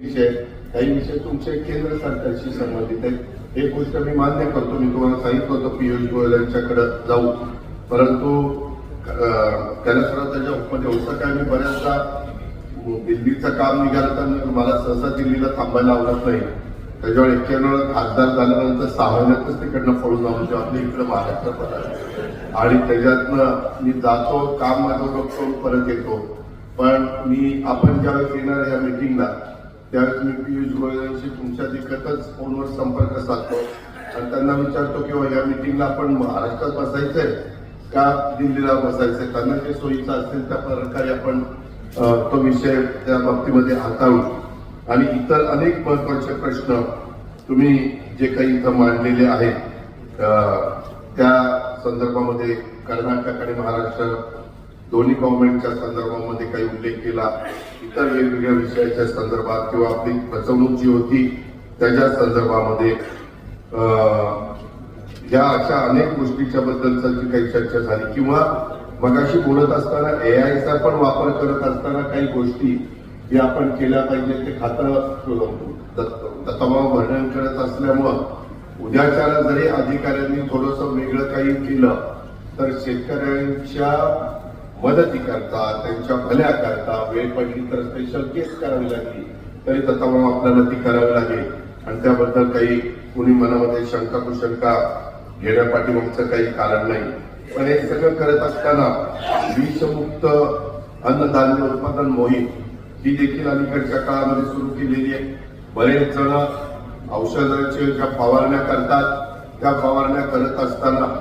विषय काही विषय तुमचे केंद्र सरकारशी संबंधित आहेत. एक गोष्ट मी मान्य करतो, मी तुम्हाला सांगितलं होतं पियुष गोयल यांच्याकडे जाऊ, परंतु कैलासराव त्याच्या होतं काय, मी बऱ्याचदा दिल्लीचं काम निघालं तर मला सहसा दिल्लीला थांबायला आवडत नाही. त्याच्यावर 91 खासदार झाल्यानंतर 6 महिन्यातच तिकडनं पळून जाऊन आपल्या इकडे महाराष्ट्रात आला आणि त्याच्यातनं मी जातो, काम माझं बघतो, परत येतो. पण आपण ज्यावेळेस येणार या मिटिंगला त्यावेळेस मी पियुष गोयलांशी तुमच्या देखतच फोनवर संपर्क साधतो आणि त्यांना विचारतो की या मिटिंगला आपण महाराष्ट्रात बसायचंय का दिल्लीला बसायचंय. त्यांना जे सोयीचं असेल त्या प्रकारे आपण तो विषय त्या बाबतीमध्ये हाताळू. आणि इतर अनेक महत्वाचे प्रश्न तुम्ही जे काही इथं मांडलेले आहेत त्या संदर्भामध्ये कर्नाटक आणि महाराष्ट्र दोन्ही गव्हर्नमेंटच्या संदर्भामध्ये काही उल्लेख केला. इतर वेगवेगळ्या विषयाच्या संदर्भात किंवा आपली फसवणूक जी होती त्याच्या संदर्भामध्ये या अशा अनेक गोष्टीच्या बद्दलची काही चर्चा झाली. किंवा मगाशी बोलत असताना एआयचा पण वापर करत असताना काही गोष्टी या आपण केल्या पाहिजे. ते खातं दत्तभाऊ वर्णन करत असल्यामुळं उद्याच्याला जरी अधिकाऱ्यांनी थोडंसं वेगळं काही केलं तर शेतकऱ्यांच्या मदतीकरता, त्यांच्या भल्याकरता वेळ पडली तर स्पेशल केस करावी लागली तरी दत्तभाऊ आपल्याला ती करावी लागेल. आणि त्याबद्दल काही कुणी मनामध्ये शंका कुशंका घेण्यापाठीमागचं काही कारण नाही. पण हे सगळं करत असताना विषमुक्त अन्नधान्य उत्पादन मोहीम ही देखील अलीकडच्या काळामध्ये सुरू केलेली आहे. बरेच जण औषधाच्या ज्या फवारण्या करतात त्या फवारण्या करत असताना